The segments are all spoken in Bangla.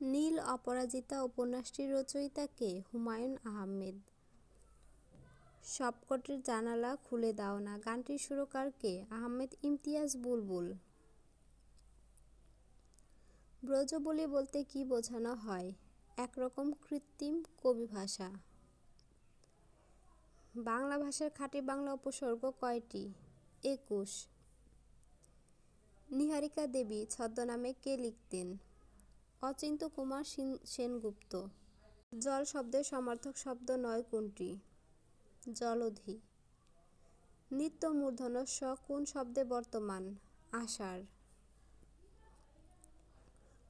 নীল অপরাজিতা উপন্যাসটির রচয়িতা কে? হুমায়ূন আহমেদ। সবকটির জানালা খুলে দাও না গানটির সুরকার কে? আহমেদ ইমতিয়াজ বুলবুল। ব্রজবুলি বলতে কি বোঝানো হয়? একরকম কৃত্রিম কবি ভাষা। বাংলা ভাষার খাঁটি বাংলা উপসর্গ কয়টি? ২১। নীহারিকা দেবী ছদ্মনামে কে লিখতেন? অচিন্ত্যকুমার সেনগুপ্ত। জল শব্দের সমার্থক শব্দ নয় কোনটি? জলধি। নিত্য মূর্ধন্য স কোন শব্দে বর্তমান? আষাঢ়।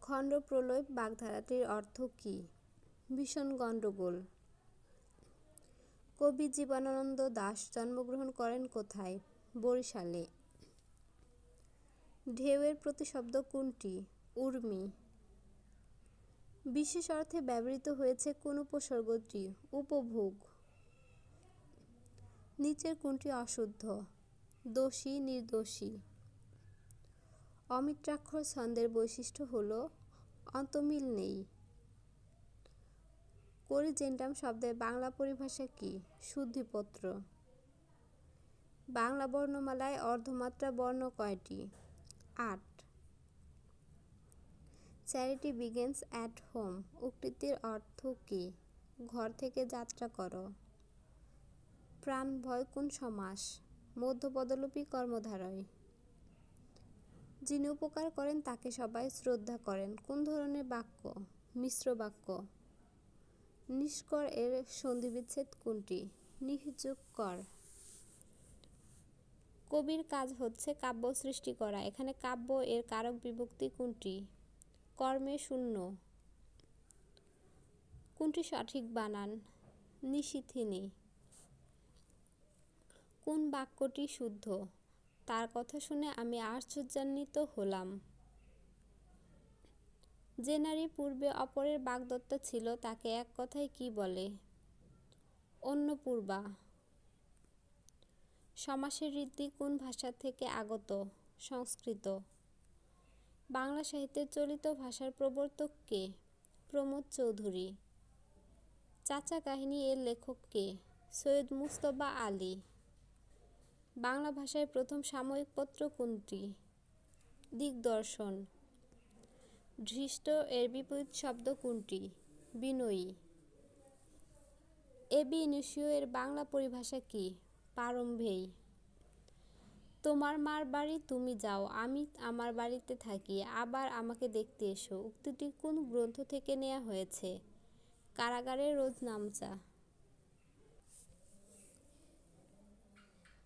খণ্ডপ্রলয় বাগধারাটির অর্থ কী? ভীষণ গণ্ডগোল। কবি জীবনানন্দ দাশ জন্মগ্রহণ করেন কোথায়? বরিশালে। ঢেউয়ের প্রতিশব্দ কোনটি? ঊর্মি। বিশেষ অর্থে ব্যবহৃত হয়েছে কোন উপসর্গটি? উপভোগ। নিচের কোনটি অশুদ্ধ? দোষী, নির্দোষী। অমিত্রাক্ষর ছন্দের বৈশিষ্ট্য হল অন্তমিল নেই। করিজেন্টাম শব্দের বাংলা পরিভাষা কি? শুদ্ধিপত্র। বাংলা বর্ণমালায় অর্ধমাত্রা বর্ণ কয়টি? ৮। চ্যারিটি বিগিনস অ্যাট হোম উক্তিটির অর্থ কী? ঘর থেকে যাত্রা করো। প্রাণ ভয় কোন সমাস? মধ্যপদলোপী কর্মধারয়। যিনি উপকার করেন তাকে সবাই শ্রদ্ধা করেন কোন ধরনের বাক্য? মিশ্র বাক্য। নিষ্কর এর সন্ধিবিচ্ছেদ কোনটি? নিযুক্কর। কবির কাজ হচ্ছে কাব্য সৃষ্টি করা। এখানে কাব্য এর কারক বিভক্তি কোনটি? কর্মে শূন্য। কোনটি সঠিক বানান? নিশিথিনী। কোন বাক্যটি শুদ্ধ? তার কথা শুনে আমি আশ্চর্যান্বিত হলাম। যে নারী পূর্বে অপরের বাগদত্তা ছিল তাকে এক কথায় কি বলে? অন্নপূর্বা। সমাসের রীতি কোন ভাষা থেকে আগত? সংস্কৃত। বাংলা সাহিত্যের চলিত ভাষার প্রবর্তক কে? প্রমোদ চৌধুরী। চাচা কাহিনী এর লেখক কে? সৈয়দ মুজতবা আলী। বাংলা ভাষায় প্রথম সাময়িক পত্র কোনটি? দিগদর্শন। ধৃষ্ট এর বিপরীত শব্দ কোনটি? বিনয়ী। এবি ইনিশিও এর বাংলা পরিভাষা কি? প্রারম্ভেই। তোমার মার বাড়ি তুমি যাও, আমি আমার বাড়িতে থাকি, আবার আমাকে দেখতে এসো উক্তিটি কোন গ্রন্থ থেকে নেয়া হয়েছে? কারাগারের রোজনামচা।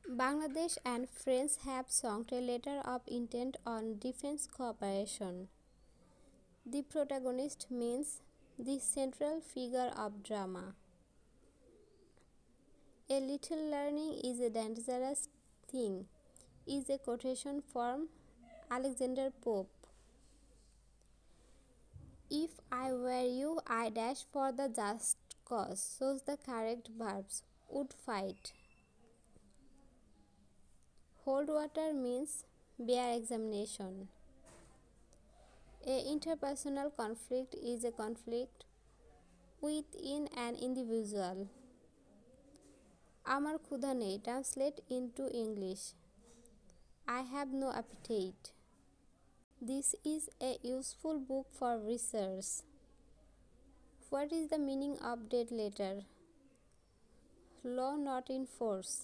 Bangladesh and France have signed a letter of intent on defense cooperation. The protagonist means the central figure of drama. A little learning is a dangerous thing is a quotation from Alexander Pope. If I were you, I dash for the just cause. Shows the correct verbs. Would fight. Hold water means bear examination. A interpersonal conflict is a conflict within an individual. আমার ক্ষুধা নেই translate into English. I have no appetite. This is a useful book for research. What is the meaning of dead letter? Law not in force.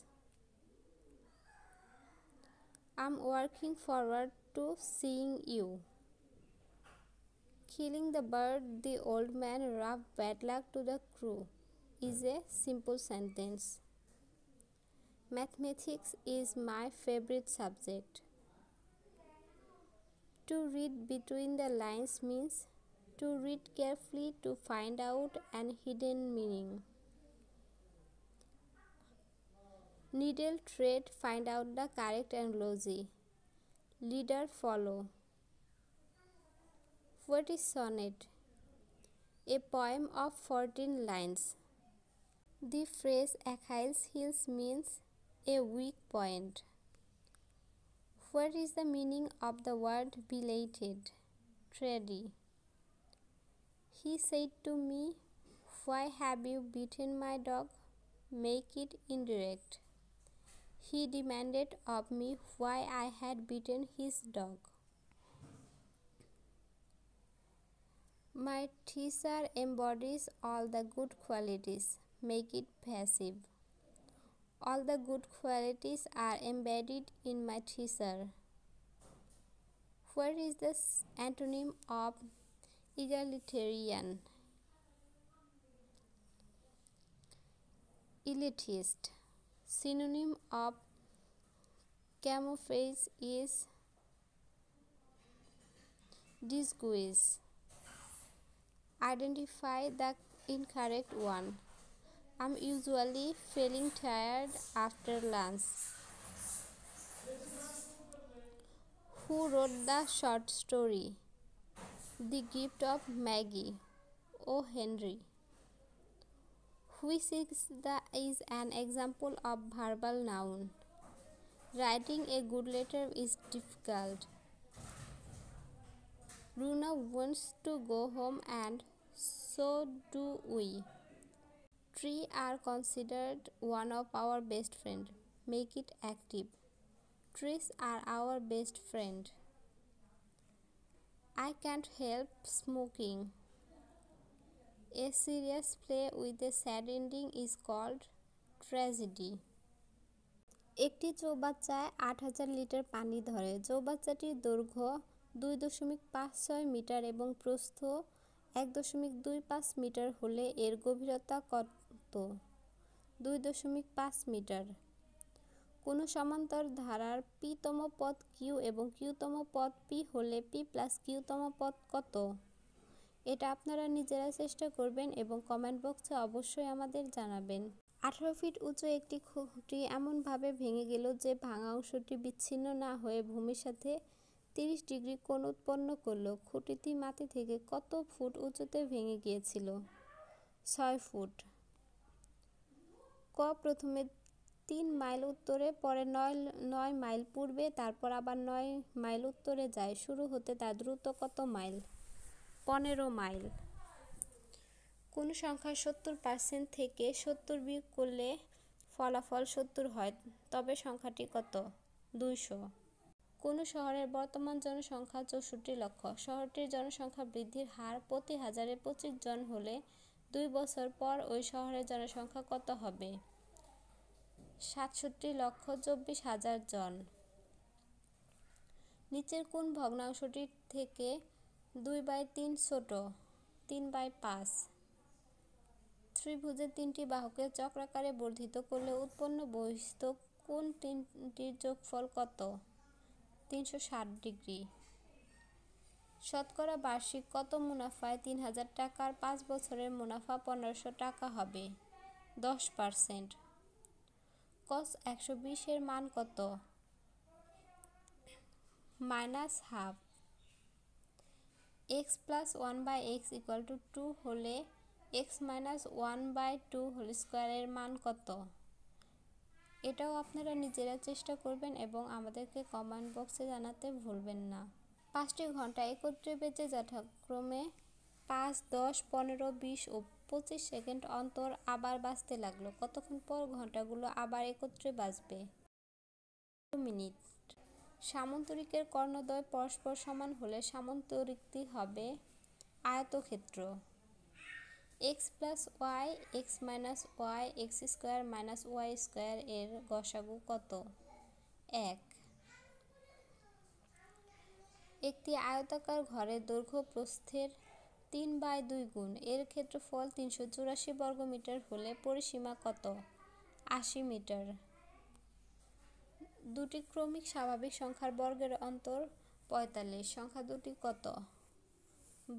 I'm working forward to seeing you. Killing the bird, the old man rubbed bad luck to the crew is a simple sentence. Mathematics is my favorite subject. To read between the lines means to read carefully to find out an hidden meaning. Needle thread find out the correct analogy. Leader follow. What is sonnet? A poem of 14 lines. The phrase Achilles' heels means a weak point. What is the meaning of the word belated? Tardy. He said to me, "Why have you beaten my dog?" Make it indirect. He demanded of me why I had beaten his dog. My teacher embodies all the good qualities. Make it passive. All the good qualities are embedded in my teacher. What is the antonym of egalitarian? Elitist. Synonym of camouflage is disguise. Identify the incorrect one. I'm usually feeling tired after lunch. Who wrote the short story The Gift of Maggie? O. Henry. Which is an example of verbal noun? Writing a good letter is difficult. Runa wants to go home and so do we. Trees are considered one of our best friends. Make it active. Trees are our best friend. I can't help smoking. A serious play with a sad ending is called tragedy. একটি চৌবাচ্চায় ৮,০০০ লিটার পানি ধরে। চৌবাচ্চাটির দৈর্ঘ্য ২.৫৬ মিটার এবং প্রস্থ ১.২৫ মিটার হলে এর গভীরতা কত? ২.৫ মিটার। কোনো সমান্তর ধারার পি-তম পদ কিউ এবং কিউ-তম পদ পি হলে পি প্লাস কিউ-তম পদ কত? এটা আপনারা নিজেরা চেষ্টা করবেন এবং কমেন্ট বক্সে অবশ্যই আমাদের জানাবেন। ১৮ ফিট উঁচু একটি খুঁটি এমনভাবে ভেঙে গেল যে ভাঙা অংশটি বিচ্ছিন্ন না হয়ে ভূমির সাথে ৩০ ডিগ্রি কোণ উৎপন্ন করল। খুঁটিটি মাটি থেকে কত ফুট উঁচুতে ভেঙে গিয়েছিল? ৬ ফুট। ক প্রথমে ৩ মাইল উত্তরে, পরে ৯ মাইল পূর্বে, তারপর আবার ৯ মাইল উত্তরে যায়। শুরু হতে তার দ্রুত কত মাইল? ১৫ মাইল। কোন সংখ্যা ৭০% থেকে ৭০ বিয়োগ করলে ফলাফল ৭০ হয়, তবে সংখ্যাটি কত? ২০০। কোন শহরের বর্তমান জনসংখ্যা ৬৪ লক্ষ। শহরটির জনসংখ্যা বৃদ্ধির হার প্রতি হাজারে ২৫ জন হলে ২ বছর পর ওই শহরের জনসংখ্যা কত হবে? ৬৭,২৪,০০০ জন। নিচের কোন ভগ্নাংশটি থেকে ২/৩ ছোট? ৩/৫। ত্রিভুজের তিনটি বাহুকে চক্রাকারে বর্ধিত করলে উৎপন্ন বহিঃস্থ কোণ তিনটির যোগফল কত? ৩৬০ ডিগ্রি। শতকরা বার্ষিক কত মুনাফায় ৩,০০০ টাকার ৫ বছরের মুনাফা ১৫০০ টাকা হবে? ১০%। কস ১২০ এর মান কত? -½ x + 1/x = 2 হলে x - 1/2² এর মান কত? এটাও আপনারা নিজেরা চেষ্টা করবেন এবং আমাদেরকে কমেন্ট বক্সে জানাতে ভুলবেন না। ৫টি ঘন্টা একত্রে বেজে যথাক্রমে ৫, ১০, ১৫, ২০ ও ২৫ সেকেন্ড অন্তর আবার বাজতে লাগলো। কতক্ষণ পর ঘন্টাগুলো আবার একত্রে বাজবে? মিনিট। সামন্তরিকের কর্ণদ্বয় পরস্পর সমান হলে সামন্তরিকটি হবে আয়তক্ষেত্র। x + y x - y x² - y² এর গসাগু কত? ১। একটি আয়তাকার ঘরের দৈর্ঘ্য প্রস্থের ৩/২ গুণ। এর ক্ষেত্রফল ৩৮৪ বর্গমিটার হলে পরিসীমা কত? ৮০ মিটার। দুটি ক্রমিক স্বাভাবিক সংখ্যার বর্গের অন্তর ৪৫। সংখ্যা দুটি কত?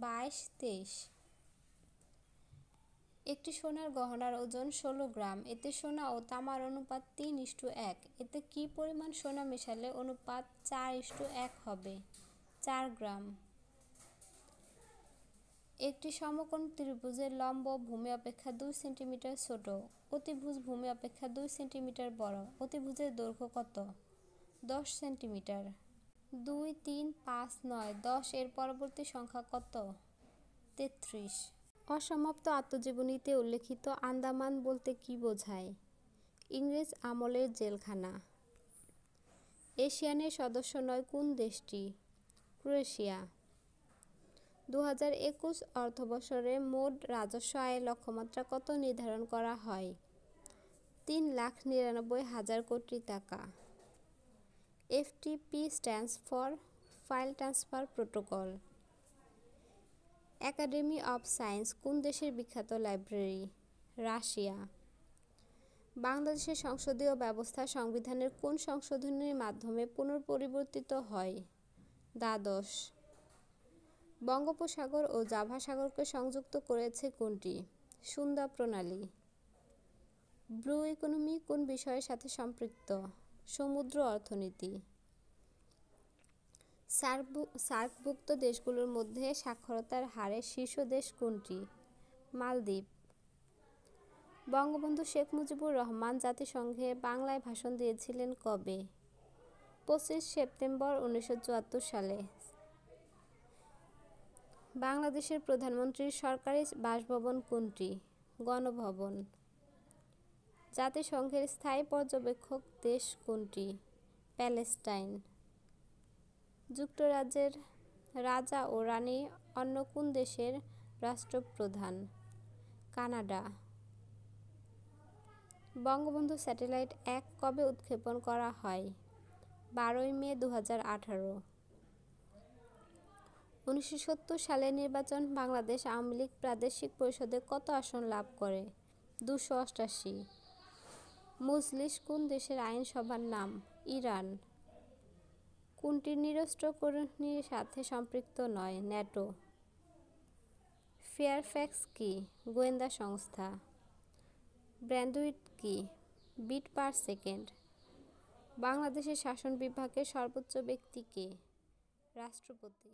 ২২, ২৩। একটি সোনার গহনার ওজন ১৬ গ্রাম। এতে সোনা ও তামার অনুপাত ৩:১। এতে কি পরিমাণ সোনা মেশালে অনুপাত ৪:১ হবে? ৪ গ্রাম। একটি সমকোণ ত্রিভুজের লম্ব ভূমি অপেক্ষা ২ সেন্টিমিটার ছোট, অতিভুজ ভূমি অপেক্ষা ২ সেন্টিমিটার বড়। অতিভুজের দৈর্ঘ্য কত? ১০ সেন্টিমিটার। ২, ৩, ৫, ৯, ১০ এর পরবর্তী সংখ্যা কত? ৩৩। অসমাপ্ত আত্মজীবনীতে উল্লেখিত আন্দামান বলতে কী বোঝায়? ইংরেজ আমলের জেলখানা। এশিয়ানের সদস্য নয় কোন দেশটি? ক্রোয়েশিয়া। 2021 অর্থবছরে মোট রাজস্ব আয়ের লক্ষ্যমাত্রা কত নির্ধারণ করা হয়? 3,99,000 কোটি টাকা। FTP stands for file transfer protocol. Academy of science কোন দেশের বিখ্যাত লাইব্রেরি? রাশিয়া। বাংলাদেশের সংসদীয় ব্যবস্থা সংবিধানের কোন সংশোধনীর মাধ্যমে পুনঃপরিবর্তিত হয়? দ্বাদশ। বঙ্গোপসাগর ও জাভা সাগরকে সংযুক্ত করেছে কোনটি? সুন্দা প্রণালী। ব্লু ইকোনমি কোন বিষয়ের সাথে সম্পৃক্ত? সমুদ্র অর্থনীতি। সার্কভুক্ত দেশগুলোর মধ্যে সাক্ষরতার হারে শীর্ষ দেশ কোনটি? মালদ্বীপ। বঙ্গবন্ধু শেখ মুজিবুর রহমান জাতিসংঘে বাংলায় ভাষণ দিয়েছিলেন কবে? 25 সেপ্টেম্বর 1974 সালে। বাংলাদেশের প্রধানমন্ত্রীর সরকারি বাসভবন কোনটি? গণভবন। জাতিসংঘের স্থায়ী পর্যবেক্ষক দেশ কোনটি? প্যালেস্টাইন। যুক্তরাজ্যের রাজা ও রানী অন্য কোন দেশের রাষ্ট্রপ্রধান? কানাডা। বঙ্গবন্ধু স্যাটেলাইট 1 কবে উৎক্ষেপণ করা হয়? 12 মে 2018। 1970 সালের নির্বাচন বাংলাদেশ আওয়ামী লীগ প্রাদেশিক পরিষদে কত আসন লাভ করে? 288। মজলিস কোন দেশের আইনসভার নাম? ইরান। কোনটি নিরস্ত্রীকরণের সাথে সম্পৃক্ত নয়? ন্যাটো। ফেয়ারফ্যাক্স কি? গোয়েন্দা সংস্থা। ব্যান্ডউইথ কি? Bit per second. বাংলাদেশের শাসন বিভাগের সর্বোচ্চ ব্যক্তি কে? রাষ্ট্রপতি।